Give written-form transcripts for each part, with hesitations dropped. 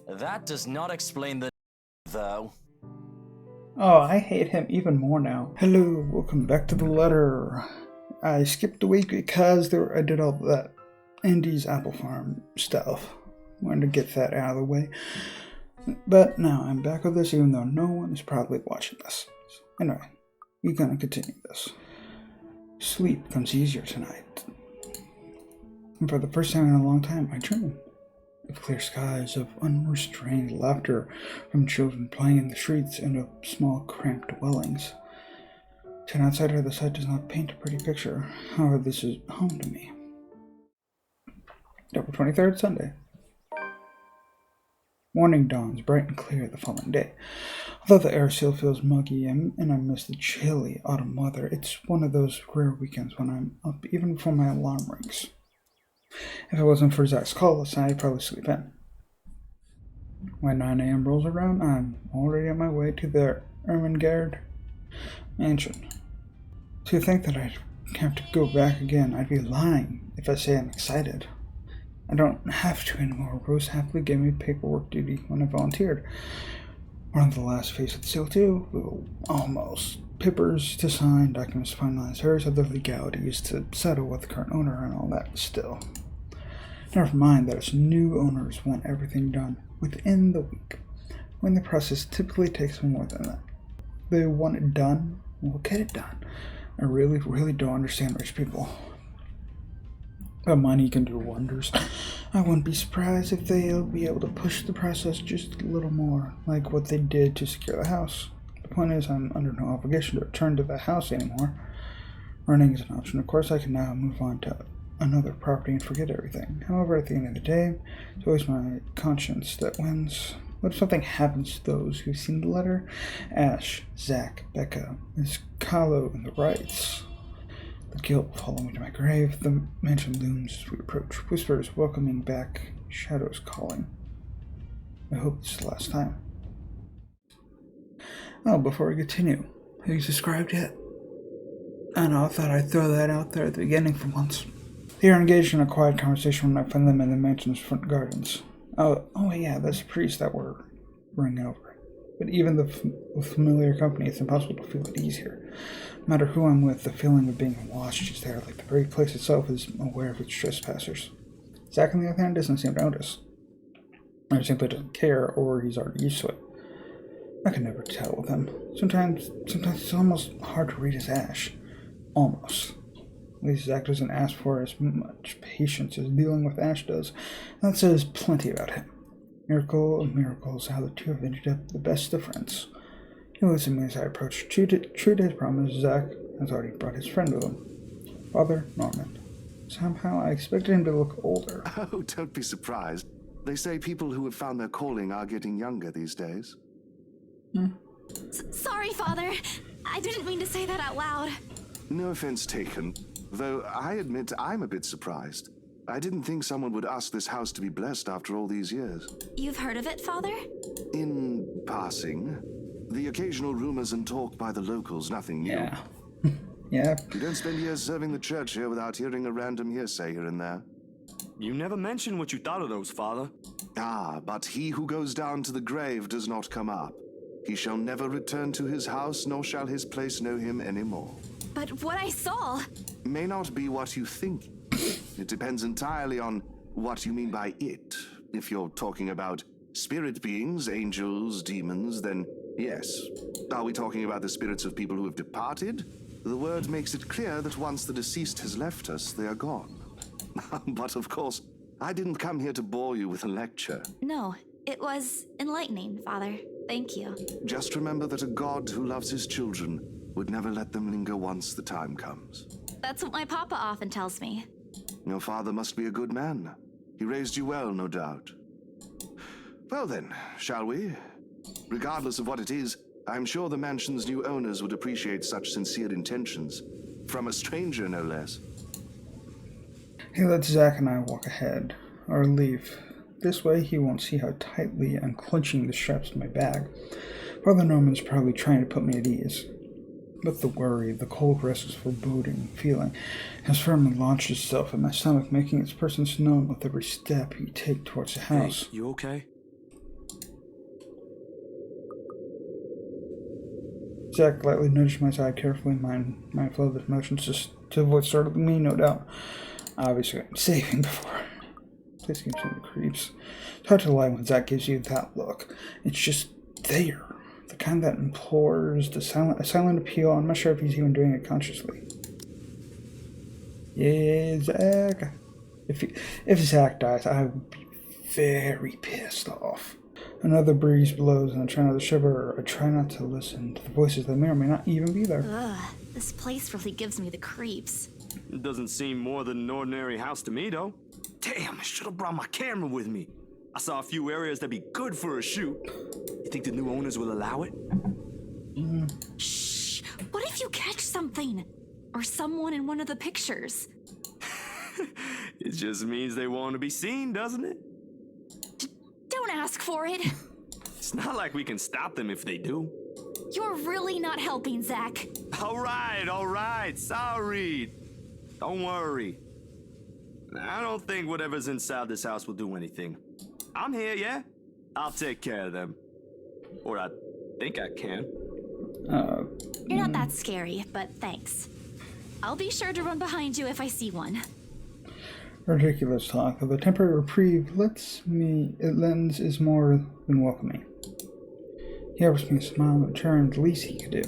That does not explain the though. Oh, I hate him even more now. Hello, welcome back to the letter. I skipped a week because I did all that Indy's Apple Farm stuff. Wanted to get that out of the way. But now I'm back with this even though no one is probably watching this. Anyway, we're gonna continue this. Sleep comes easier tonight. And for the first time in a long time, I dream of clear skies, of unrestrained laughter from children playing in the streets and of small cramped dwellings. To an outsider, the sight does not paint a pretty picture. However, this is home to me. April 23rd, Sunday. Morning dawns bright and clear the following day. Although the air still feels muggy and I miss the chilly autumn weather, it's one of those rare weekends when I'm up even before my alarm rings. If it wasn't for Zach's call last night, I'd probably sleep in. When 9 a.m. rolls around, I'm already on my way to the Ermengarde mansion. To think that I'd have to go back again, I'd be lying if I say I'm excited. I don't have to anymore. Rose happily gave me paperwork duty when I volunteered. We're on the last phase of the sale too. We'll almost. Papers to sign, documents to finalize, various other legalities to settle with the current owner and all that still. Never mind that its new owners want everything done within the week, when the process typically takes more than that. They want it done, we'll get it done. I really, really don't understand rich people. But money can do wonders. I wouldn't be surprised if they'll be able to push the process just a little more, like what they did to secure the house. The point is, I'm under no obligation to return to the house anymore. Running is an option. Of course, I can now move on to another property and forget everything. However, at the end of the day, it's always my conscience that wins. What if something happens to those who've seen the letter? Ash, Zach, Becca, Miss Kahlo, and the Wrights. The guilt following me to my grave. The mansion looms as we approach. Whispers welcoming back. Shadows calling. I hope it's the last time. Oh, before we continue, have you subscribed yet? I know, I thought I'd throw that out there at the beginning for once. They are engaged in a quiet conversation when I find them in the mansion's front gardens. Oh yeah, that's the priest that we're bringing over. But even with familiar company, it's impossible to feel at ease here. No matter who I'm with, the feeling of being watched is there, like the very place itself is aware of its trespassers. Zach, on the other hand, doesn't seem to notice. Or simply doesn't care, or he's already used to it. I can never tell with him. Sometimes it's almost hard to read his Ash. Almost. At least Zach doesn't ask for as much patience as dealing with Ash does. That says plenty about him. Miracle of miracles, how the two have ended up the best of friends. He looks at me as I approach. True to his promise, Zach has already brought his friend with him. Father Norman. Somehow I expected him to look older. Oh, don't be surprised. They say people who have found their calling are getting younger these days. Sorry, Father. I didn't mean to say that out loud. No offense taken, though I admit I'm a bit surprised. I didn't think someone would ask this house to be blessed after all these years. You've heard of it, Father? In passing. The occasional rumors and talk by the locals, nothing new. Yeah. Yeah. You don't spend years serving the church here without hearing a random hearsay here and there. You never mentioned what you thought of those, Father. Ah, but he who goes down to the grave does not come up. He shall never return to his house, nor shall his place know him any more. But what I saw... May not be what you think. It depends entirely on what you mean by it. If you're talking about spirit beings, angels, demons, then yes. Are we talking about the spirits of people who have departed? The word makes it clear that once the deceased has left us, they are gone. But of course, I didn't come here to bore you with a lecture. No, it was enlightening, Father. Thank you. Just remember that a God who loves his children would never let them linger once the time comes. That's what my papa often tells me. Your father must be a good man. He raised you well, no doubt. Well then, shall we? Regardless of what it is, I'm sure the mansion's new owners would appreciate such sincere intentions. From a stranger, no less. He lets Zach and I walk ahead, or leave. This way he won't see how tightly I'm clenching the straps of my bag. Father Norman's probably trying to put me at ease. But the worry, the cold, restless, foreboding feeling has firmly launched itself in my stomach, making its presence known with every step you take towards the house. Hey, you okay? Zack lightly nudged my side, carefully mindful of his motions just to avoid startling me, no doubt. Obviously, I'm saving before. Please give me the creeps. It's hard to lie when Zack gives you that look. It's just there. The kind that implores a silent appeal. I'm not sure if he's even doing it consciously. Yeah, Zack. If Zack dies, I would be very pissed off. Another breeze blows and I try not to shiver. I try not to listen to the voices that may or may not even be there. Ugh, this place really gives me the creeps. It doesn't seem more than an ordinary house to me, though. Damn, I should have brought my camera with me. I saw a few areas that'd be good for a shoot. You think the new owners will allow it? Shh! What if you catch something? Or someone in one of the pictures? It just means they want to be seen, doesn't it? Don't ask for it. It's not like we can stop them if they do. You're really not helping, Zack. All right. Sorry. Don't worry. I don't think whatever's inside this house will do anything. I'm here, yeah? I'll take care of them. Or I think I can. You're not that scary, but thanks. I'll be sure to run behind you if I see one. Ridiculous talk. Though the temporary reprieve it lends is more than welcoming. He offers me a smile in return, the least he could do.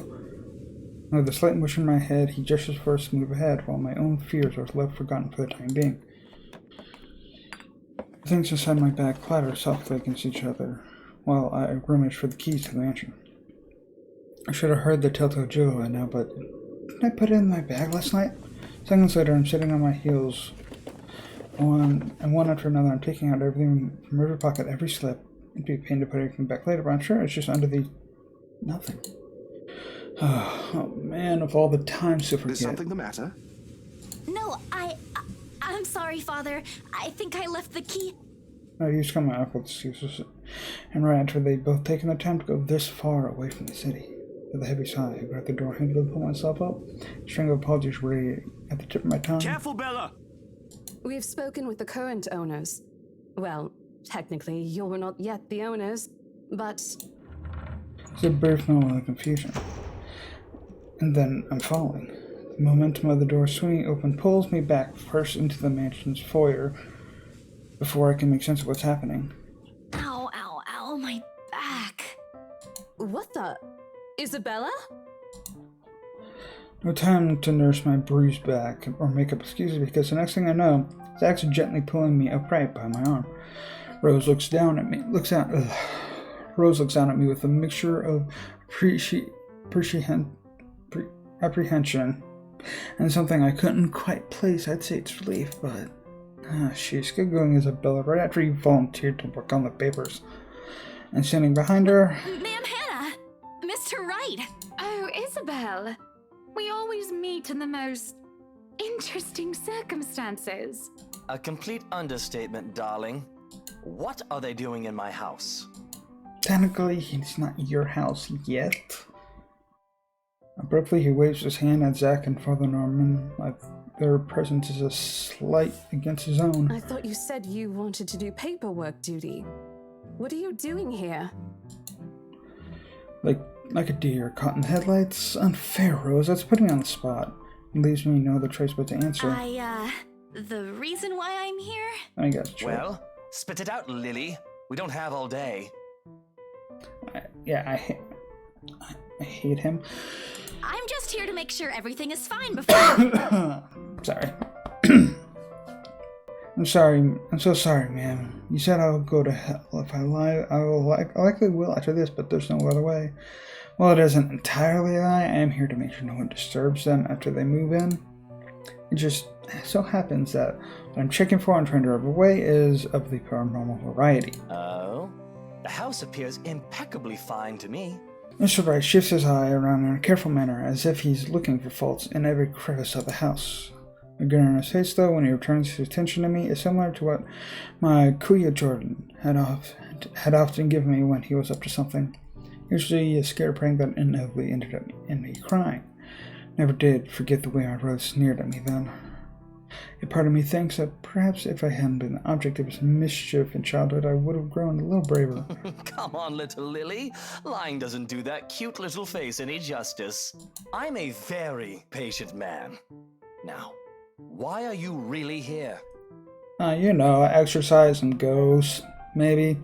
With a slight motion in my head, he gestures for us to move ahead, while my own fears are left forgotten for the time being. The things inside my bag clatter softly against each other, while I rummage for the keys to the mansion. I should have heard the telltale jingle by now, but didn't I put it in my bag last night? Seconds later, I'm sitting on my heels, one after another. I'm taking out everything from every pocket, every slip. It'd be a pain to put everything back later, but I'm sure it's just under the nothing. Oh man, of all the times to forget. Is something the matter? No, I'm sorry, Father. I think I left the key. I used to come my uncle excuses, and right after they'd both taken the time to go this far away from the city. With a heavy sigh, I grabbed the door handle to pull myself up. A string of apologies ready at the tip of my tongue. Careful, Bella! We've spoken with the current owners. Well, technically, you were not yet the owners, but... It's a brief moment of confusion. And then I'm falling. The momentum of the door swinging open pulls me back first into the mansion's foyer before I can make sense of what's happening. Ow, my back. What the... Isabella? No time to nurse my bruised back or make up excuses because the next thing I know, Zack's gently pulling me upright by my arm. Rose looks down at me with a mixture of apprehension and something I couldn't quite place. I'd say it's relief, but she's good going, Isabella, right after you volunteered to work on the papers. And standing behind her... Ma'am Hannah! Mr. Wright! Oh, Isabel. We always meet in the most interesting circumstances. A complete understatement, darling. What are they doing in my house? Technically, it's not your house yet. Abruptly, he waves his hand at Zack and Father Norman, like their presence is a slight against his own. I thought you said you wanted to do paperwork duty. What are you doing here? Like a deer caught in the headlights? Unfair, Rose. That's putting me on the spot. It leaves me no other choice but to answer. The reason why I'm here? I guess. Well, spit it out, Lily. We don't have all day. I hate him. I'm just here to make sure everything is fine before... Sorry. I'm so sorry, ma'am. You said I'll go to hell. If I lie, I likely will after this, but there's no other way. Well, it isn't entirely a lie. I am here to make sure no one disturbs them after they move in. It just so happens that what I'm checking for and trying to avoid is of the paranormal variety. Oh? The house appears impeccably fine to me. Mr. Wright shifts his eye around in a careful manner, as if he's looking for faults in every crevice of the house. The grin on his face, though, when he returns his attention to me, is similar to what my Kuya Jordan had often given me when he was up to something. Usually a scared prank that inevitably ended up in me crying. Never did forget the way our Rose sneered at me then. A part of me thinks that perhaps if I hadn't been the object of his mischief in childhood, I would have grown a little braver. Come on, little Lily. Lying doesn't do that cute little face any justice. I'm a very patient man. Now, why are you really here? Exercise and ghosts, maybe.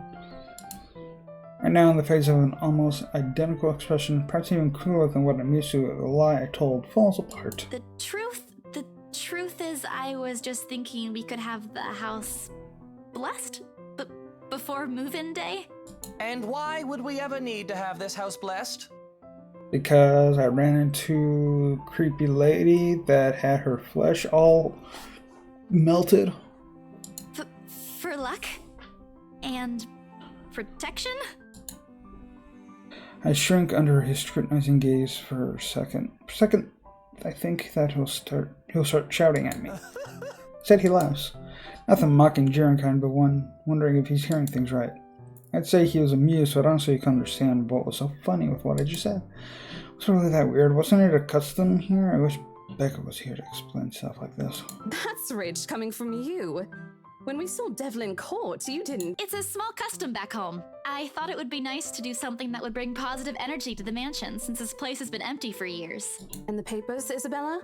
Right now, in the face of an almost identical expression, perhaps even cooler than what I'm used to, the lie I told falls apart. The truth is, I was just thinking we could have the house blessed before move-in day. And why would we ever need to have this house blessed? Because I ran into a creepy lady that had her flesh all melted. For luck? And protection? I shrink under his scrutinizing gaze for a second. I think that he'll start shouting at me. Said he laughs. Not the mocking, jeering kind, but one wondering if he's hearing things right. I'd say he was amused, but honestly he couldn't understand what was so funny with what I just said. Was it really that weird? Wasn't it a custom here? I wish Becca was here to explain stuff like this. That's rich coming from you. When we saw Devlin Court, you didn't. It's a small custom back home. I thought it would be nice to do something that would bring positive energy to the mansion, since this place has been empty for years. And the papers, Isabella?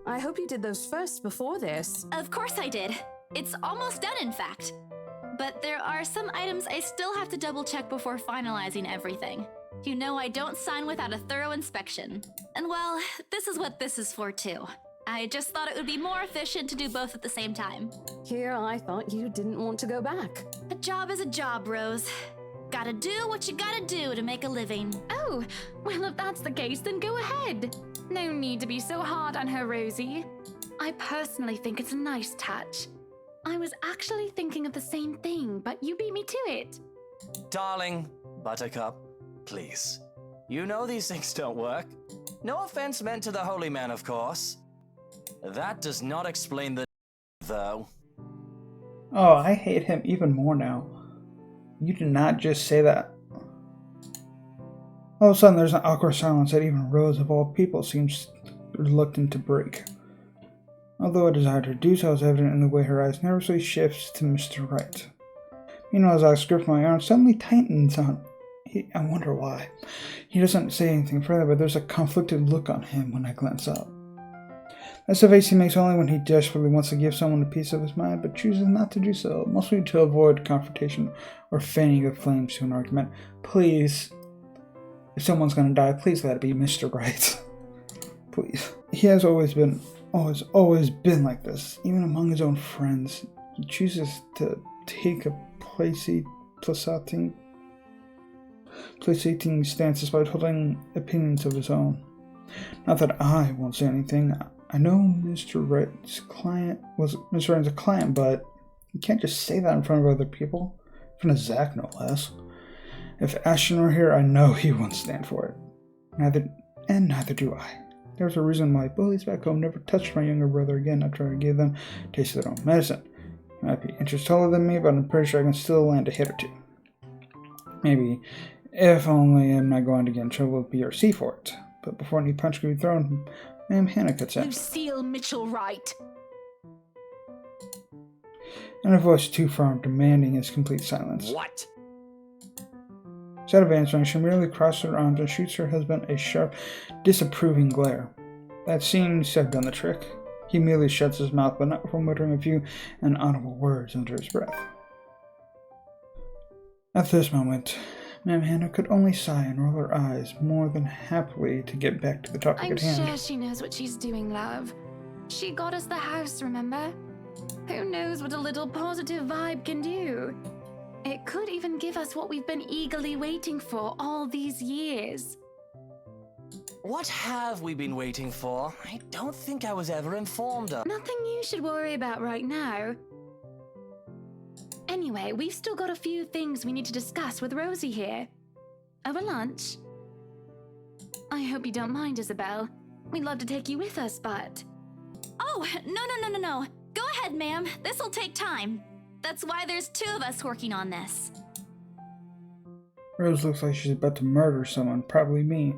I hope you did those first before this. Of course I did. It's almost done, in fact. But there are some items I still have to double check before finalizing everything. You know I don't sign without a thorough inspection. And well, this is what this is for too. I just thought it would be more efficient to do both at the same time. Here I thought you didn't want to go back. A job is a job, Rose. Gotta do what you gotta do to make a living. Oh, well, if that's the case, then go ahead. No need to be so hard on her, Rosie. I personally think it's a nice touch. I was actually thinking of the same thing, but you beat me to it. Darling, Buttercup, please. You know these things don't work. No offense meant to the holy man, of course. That does not explain the though. Oh, I hate him even more now. You did not just say that. All of a sudden, there's an awkward silence that even Rose, of all people, seems reluctant to break. Although a desire to do so is evident in the way her eyes nervously shifts to Mr. Wright. Meanwhile, as I grip my arm, suddenly tightens on. I wonder why. He doesn't say anything further, but there's a conflicted look on him when I glance up. That's the face he makes only when he desperately wants to give someone a piece of his mind, but chooses not to do so, mostly to avoid confrontation or fanning the flames to an argument. Please, if someone's gonna die, please let it be Mr. Wright. Please. He has always been like this, even among his own friends. He chooses to take a placating stance despite holding opinions of his own. Not that I won't say anything. I know Mr. Wright's client was Mr. Wright's a client, but you can't just say that in front of other people. In front of Zach, no less. If Ashton were here, I know he wouldn't stand for it. Neither do I. There's a reason why bullies back home never touched my younger brother again after I gave them a taste of their own medicine. He might be inches taller than me, but I'm pretty sure I can still land a hit or two. Maybe, if only I'm not going to get in trouble with BRC for it. But before any punch could be thrown, Ma'am Hannah cuts in. Lucille Mitchell Wright. In a voice too firm, demanding his complete silence. What? Instead of answering, she merely crosses her arms and shoots her husband a sharp, disapproving glare. That seems to have done the trick. He merely shuts his mouth, but not before muttering a few inaudible words under his breath. At this moment, Ma'am Hannah could only sigh and roll her eyes more than happily to get back to the topic I'm at hand. sure she knows what she's doing, love. She got us the house, remember? Who knows what a little positive vibe can do? It could even give us what we've been eagerly waiting for all these years. What have we been waiting for? I don't think I was ever informed of. Nothing you should worry about right now. Anyway, we've still got a few things we need to discuss with Rosie here. Over lunch? I hope you don't mind, Isabel. We'd love to take you with us, but... Oh, no. Go ahead, ma'am. This'll take time. That's why there's two of us working on this. Rose looks like she's about to murder someone, probably me.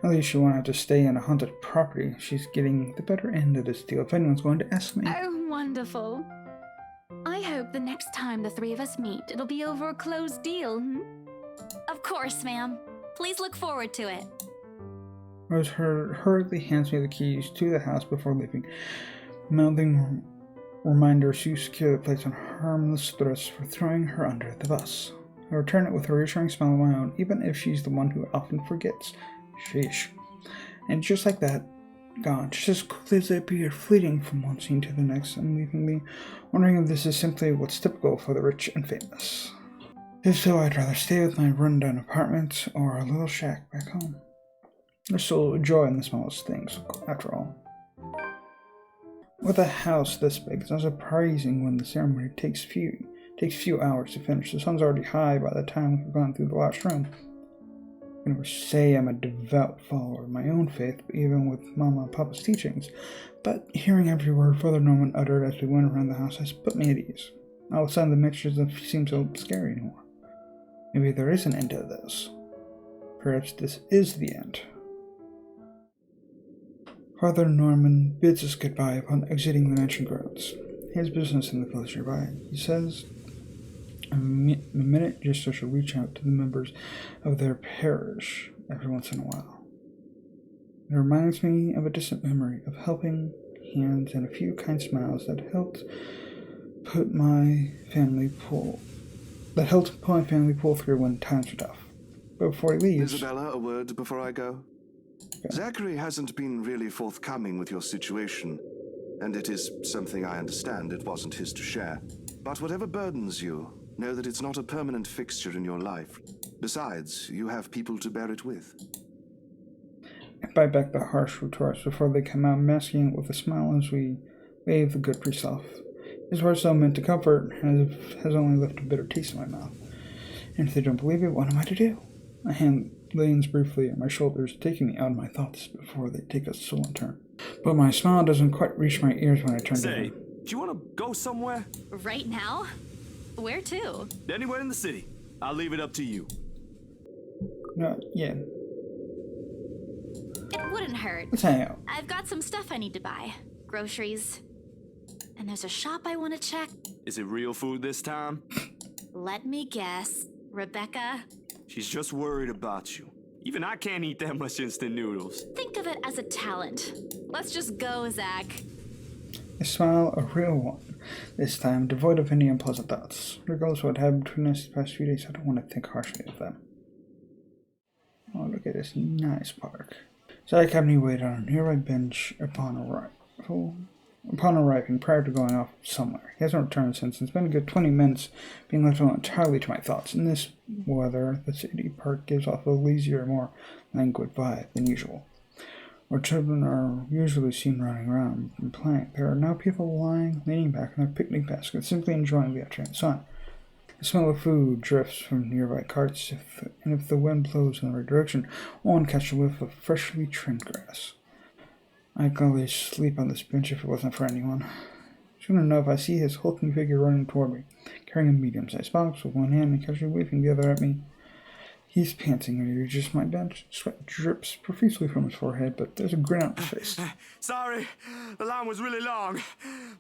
At least she won't have to stay in a haunted property. She's getting the better end of this deal if anyone's going to ask me. Oh, wonderful. I hope the next time the three of us meet, it'll be over a closed deal, Of course, ma'am. Please look forward to it. Rose hurriedly hands me the keys to the house before leaving, mouthing reminders to secure the place on harmless threats for throwing her under the bus. I return it with a reassuring smile of my own, even if she's the one who often forgets. Sheesh. And just like that, gone, just as quickly as they appeared, fleeting from one scene to the next and leaving me wondering if this is simply what's typical for the rich and famous. If so, I'd rather stay with my run-down apartment or a little shack back home. There's still joy in the smallest things, after all. With a house this big, it's not surprising when the ceremony takes few hours to finish. The sun's already high by the time we've gone through the last room. I never say I'm a devout follower of my own faith, even with Mama and Papa's teachings, but hearing every word Father Norman uttered as we went around the house has put me at ease. All of a sudden, the mixture doesn't seem so scary anymore. Maybe there is an end to this. Perhaps this is the end. Father Norman bids us goodbye upon exiting the mansion grounds. He has business in the village nearby. He says a minute just so she'll reach out to the members of their parish every once in a while. It reminds me of a distant memory of helping hands and a few kind smiles that helped put my family pull through when times were tough. But before he leaves, Isabella, a word before I go. Okay. Zachary hasn't been really forthcoming with your situation, and it is something I understand it wasn't his to share. But whatever burdens you, know that it's not a permanent fixture in your life. Besides, you have people to bear it with. I bite back the harsh retorts before they come out, masking it with a smile as we wave the good priest off. His words, though meant to comfort, has only left a bitter taste in my mouth. And if they don't believe it, what am I to do? My hand leans briefly on my shoulders, taking me out of my thoughts before they take a sullen turn. But my smile doesn't quite reach my ears when I turn to him. Do you want to go somewhere? Right now? Where to? Anywhere in the city. I'll leave it up to you. No, yeah. It wouldn't hurt. Let's hang out. I've got some stuff I need to buy. Groceries. And there's a shop I want to check. Is it real food this time? Let me guess. Rebecca? She's just worried about you. Even I can't eat that much instant noodles. Think of it as a talent. Let's just go, Zach. I smile, a real one. This time, devoid of any unpleasant thoughts. Regardless of what happened between us the past few days, I don't want to think harshly of them. Oh, look at this nice park. Zach had me wait on a nearby bench upon arriving prior to going off somewhere. He hasn't returned since. It's been a good 20 minutes being left alone entirely to my thoughts. In this weather, the city park gives off a lazier, more languid vibe than usual. Where children are usually seen running around and playing, there are now people leaning back in their picnic baskets, simply enjoying the afternoon sun. The smell of food drifts from nearby carts, and if the wind blows in the right direction, one can catch a whiff of freshly trimmed grass. I'd gladly sleep on this bench if it wasn't for anyone. Soon enough, I see his hulking figure running toward me, carrying a medium-sized box with one hand and casually waving the other at me. He's panting when he reaches my bench. Sweat drips profusely from his forehead, but there's a grin on his face. Sorry, the line was really long.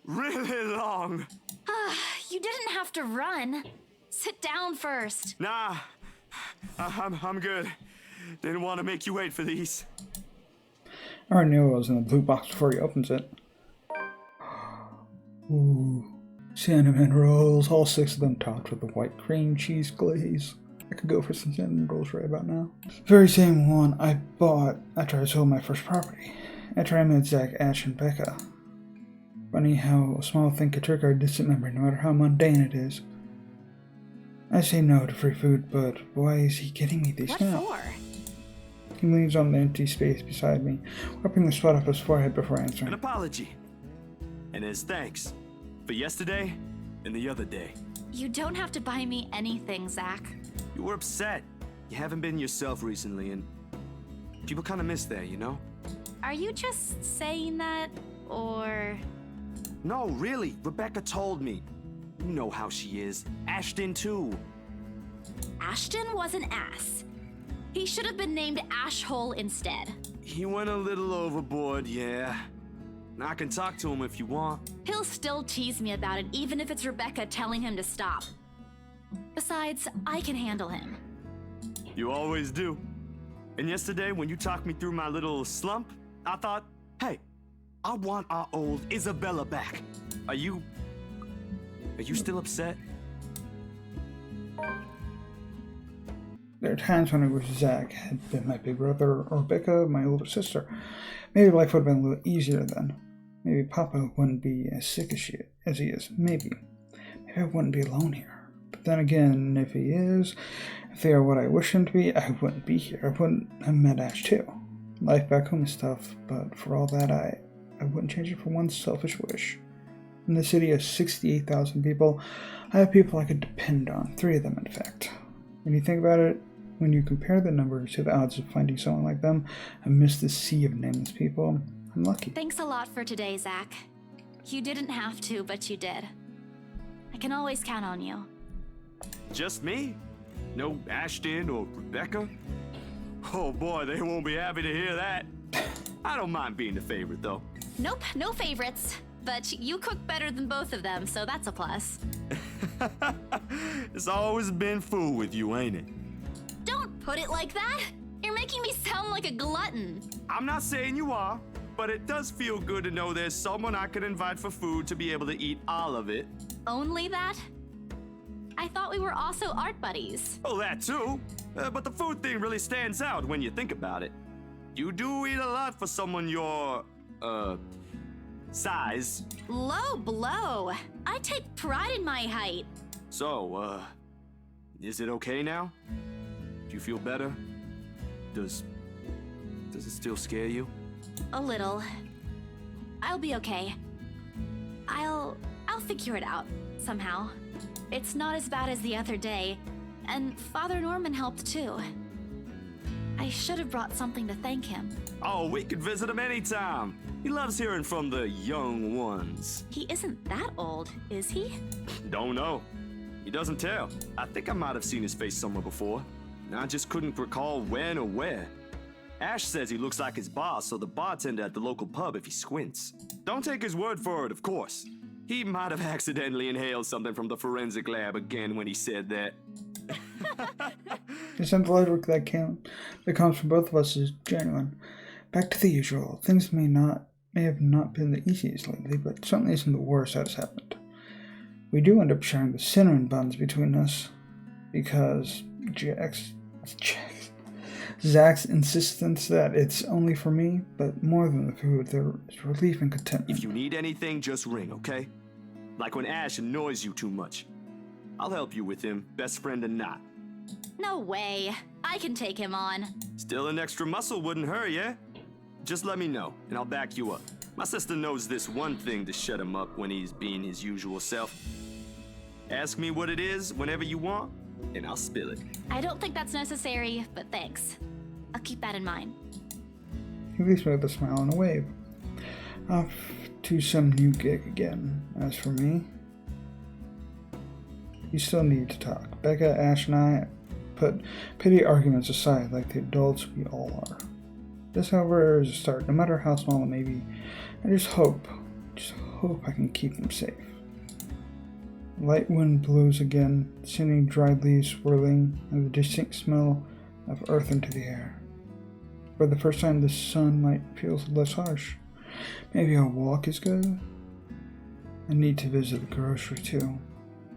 Really long. You didn't have to run. Sit down first. Nah, I'm good. Didn't want to make you wait for these. I already knew it was in the blue box before he opens it. Ooh, cinnamon rolls, all 6 of them topped with a white cream cheese glaze. I could go for some cinnamon rolls right about now. Very same one I bought after I sold my first property. After I met Zach, Ash, and Becca. Funny how a small thing could trigger a distant memory, no matter how mundane it is. I say no to free food, but why is he getting me these now? What for? He leans on the empty space beside me, wiping the sweat off his forehead before answering. An apology. And as thanks for yesterday and the other day. You don't have to buy me anything, Zach. You were upset. You haven't been yourself recently, and people kind of miss that, you know? Are you just saying that, or... No, really. Rebecca told me. You know how she is. Ashton, too. Ashton was an ass. He should have been named Ashhole instead. He went a little overboard, yeah. I can talk to him if you want. He'll still tease me about it, even if it's Rebecca telling him to stop. Besides, I can handle him. You always do. And yesterday, when you talked me through my little slump, I thought, hey, I want our old Isabella back. Are you still upset? There are times when I wish Zach had been my big brother or Rebecca, my older sister. Maybe life would have been a little easier then. Maybe Papa wouldn't be as sick as he is. Maybe I wouldn't be alone here. But then again, if he is, if they are what I wish him to be, I wouldn't be here. I wouldn't have met Ash too. Life back home is tough, but for all that, I wouldn't change it for one selfish wish. In the city of 68,000 people, I have people I could depend on. 3 of them, in fact. When you think about it, when you compare the numbers to the odds of finding someone like them amidst the sea of nameless people, I'm lucky. Thanks a lot for today, Zach. You didn't have to, but you did. I can always count on you. Just me? No Ashton or Rebecca? Oh boy, they won't be happy to hear that. I don't mind being the favorite, though. Nope, no favorites. But you cook better than both of them, so that's a plus. It's always been food with you, ain't it? Don't put it like that! You're making me sound like a glutton. I'm not saying you are, but it does feel good to know there's someone I can invite for food to be able to eat all of it. Only that? I thought we were also art buddies. Oh, that too. But the food thing really stands out when you think about it. You do eat a lot for someone your, size. Low blow. I take pride in my height. So, is it okay now? Do you feel better? Does it still scare you? A little. I'll be okay. I'll figure it out, somehow. It's not as bad as the other day, and Father Norman helped too. I should have brought something to thank him. Oh, we could visit him anytime. He loves hearing from the young ones. He isn't that old, is he? Don't know. He doesn't tell. I think I might have seen his face somewhere before. I just couldn't recall when or where. Ash says he looks like his boss, so the bartender at the local pub if he squints. Don't take his word for it, of course. He might have accidentally inhaled something from the forensic lab again when he said that. The symbolic that comes from both of us is genuine. Back to the usual. Things may have not been the easiest lately, but certainly isn't the worst that has happened. We do end up sharing the cinnamon buns between us because Zach's insistence that it's only for me, but more than the food, there is relief and contentment. If you need anything, just ring, okay? Like when Ash annoys you too much. I'll help you with him, best friend or not. No way. I can take him on. Still an extra muscle wouldn't hurt, yeah? Just let me know, and I'll back you up. My sister knows this one thing to shut him up when he's being his usual self. Ask me what it is whenever you want, and I'll spill it. I don't think that's necessary, but thanks. I'll keep that in mind. He leaves me with a smile and a wave. Off to some new gig again. As for me, we still need to talk. Becca, Ash, and I put petty arguments aside like the adults we all are. This, however, is a start. No matter how small it may be, I just hope I can keep them safe. Light wind blows again, sending dried leaves swirling and the distinct smell of earth into the air. For the first time, the sunlight feels less harsh. Maybe a walk is good? I need to visit the grocery too.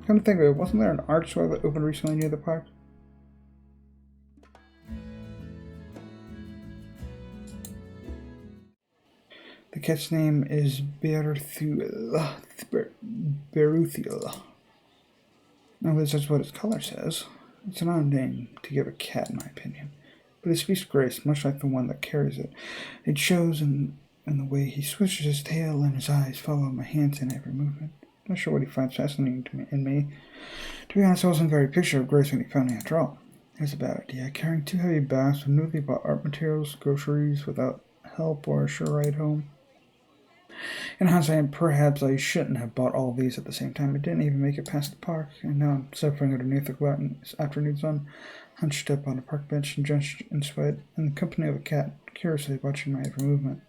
Come to think of it, wasn't there an art store that opened recently near the park? The cat's name is Beruthiel. At least that's what its color says. It's an odd name to give a cat, in my opinion. But it speaks grace, much like the one that carries it. It shows in the way he swishes his tail and his eyes follow my hands in every movement. Not sure what he finds fascinating in me. To be honest, I wasn't very picture of grace when he found me after all. Here's a bad idea. Carrying 2 heavy bags of newly bought art materials, groceries, without help or a sure ride home. In hindsight, perhaps I shouldn't have bought all these at the same time. I didn't even make it past the park, and now I'm suffering underneath the glutton afternoon sun, hunched up on a park bench and drenched in sweat, in the company of a cat, curiously watching my every movement.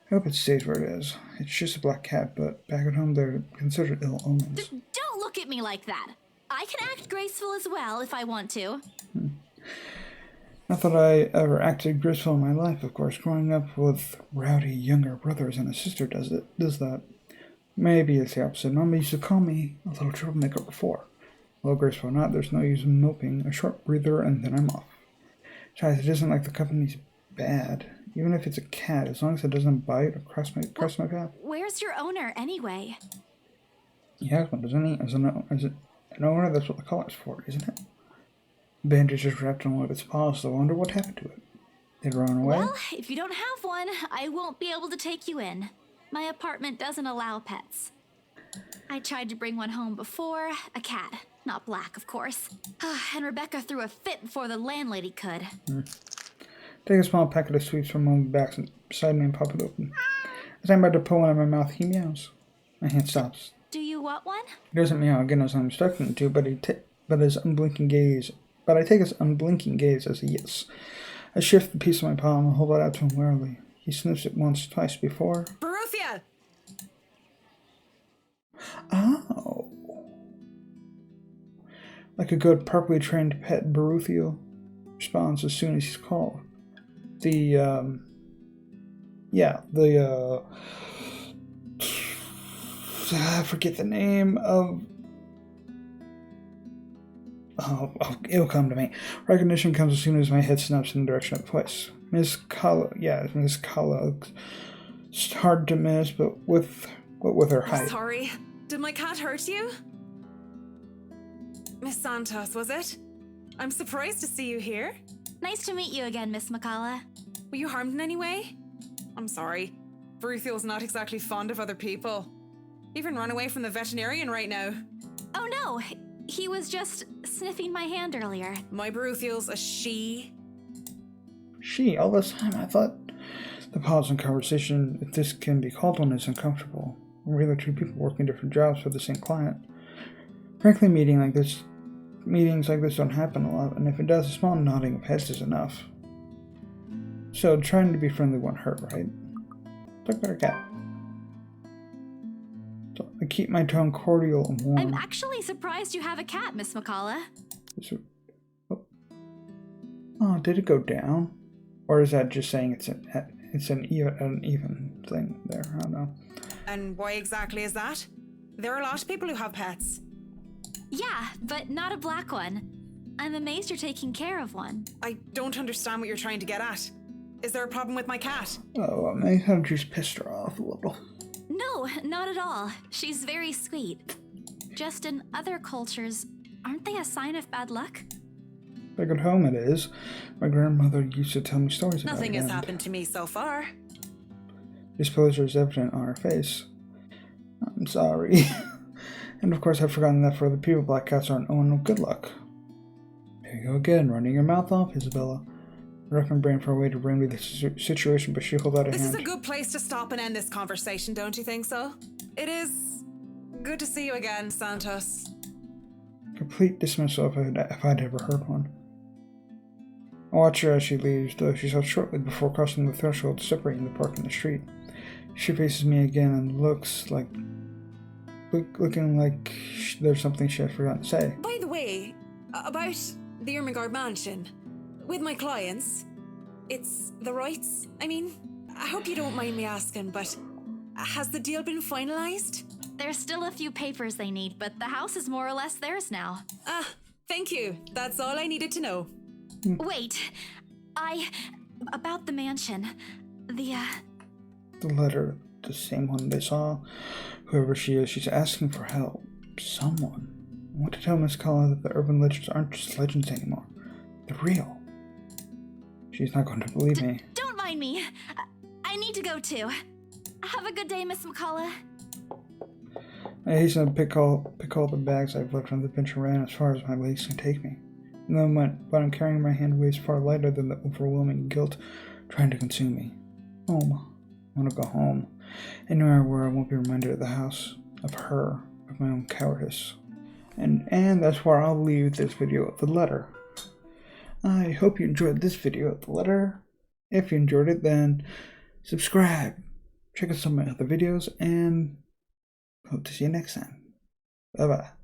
I hope it stays where it is. It's just a black cat, but back at home they're considered ill omens. Don't look at me like that. I can act graceful as well if I want to. Not that I ever acted graceful in my life, of course. Growing up with rowdy younger brothers and a sister does that. Maybe it's the opposite. Mama used to call me a little troublemaker before. Well, graceful or not, there's no use in moping. A short breather and then I'm off. Besides, it isn't like the company's bad. Even if it's a cat, as long as it doesn't bite or cross my path. Where's your owner, anyway? He has one, doesn't he? As an owner, that's what the collar's for, isn't it? Bandage is wrapped on one of its paws, so I wonder what happened to it. Did it run away? Well, if you don't have one, I won't be able to take you in. My apartment doesn't allow pets. I tried to bring one home before, a cat. Not black, of course. And Rebecca threw a fit before the landlady could. Take a small packet of sweets from one of the bags beside me and pop it open. As I'm about to pull one out of my mouth, he meows. My hand stops. Do you want one? He doesn't meow again as I'm expecting to, but I take his unblinking gaze as a yes. I shift the piece of my palm and hold it out to him warily. He sniffs it once, twice before. Baruthia! Oh. Like a good, properly trained pet, Baruthia responds as soon as he's called. I forget the name of. Oh, it'll come to me. Recognition comes as soon as my head snaps in the direction of the place. Miss Kala, it's Miss Kala. It's hard to miss, but with her height. Sorry, did my cat hurt you? Miss Santos, was it? I'm surprised to see you here. Nice to meet you again, Miss McCullough. Were you harmed in any way? I'm sorry. Baruthiel's not exactly fond of other people. Even run away from the veterinarian right now. Oh no, he was just sniffing my hand earlier. My Baruthiel's a she. She? All this time I thought the pause in conversation, if this can be called one, is uncomfortable. We're either two people working different jobs for the same client. Frankly, meetings like this don't happen a lot, and if it does, a small nodding of heads is enough. So, trying to be friendly won't hurt, right? Talk about her cat. So, I keep my tone cordial and warm. I'm actually surprised you have a cat, Miss McCullough. Oh, did it go down? Or is that just saying it's an even thing there? I don't know. And why exactly is that? There are a lot of people who have pets. Yeah, but not a black one. I'm amazed you're taking care of one. I don't understand what you're trying to get at. Is there a problem with my cat? Oh, I may have just pissed her off a little. No, not at all. She's very sweet. Just in other cultures, aren't they a sign of bad luck? Back at home it is. My grandmother used to tell me stories about it. Nothing has happened to me so far. Displeasure is evident on her face. I'm sorry. And of course I've forgotten that for other people, black cats aren't no good luck. There you go again, running your mouth off, Isabella. I racked my brain for a way to remedy the situation, but she held out a hand. This is a good place to stop and end this conversation, don't you think so? It is good to see you again, Santos. Complete dismissal if I'd ever heard one. I watch her as she leaves, though she stops shortly before crossing the threshold separating the park and the street. She faces me again and looking like there's something she had forgotten to say. By the way, about the Ermengarde mansion, with my clients, it's the rights. I mean, I hope you don't mind me asking, but has the deal been finalized? There's still a few papers they need, but the house is more or less theirs now. Ah, thank you. That's all I needed to know. Wait, about the mansion, The letter, the same one they saw. Whoever she is, she's asking for help. Someone. I want to tell Miss Kala that the urban legends aren't just legends anymore. They're real. She's not going to believe me. Don't mind me. I need to go too. Have a good day, Miss McCullough. I hasten to pick all the bags I've left on the bench and ran as far as my legs can take me. In the moment, what I'm carrying in my hand weighs far lighter than the overwhelming guilt trying to consume me. Home. want to go home. Anywhere where I won't be reminded of the house, of her, of my own cowardice. And that's where I'll leave this video of the letter. I hope you enjoyed this video of the letter. If you enjoyed it, then subscribe. Check out some of my other videos, and hope to see you next time. Bye-bye.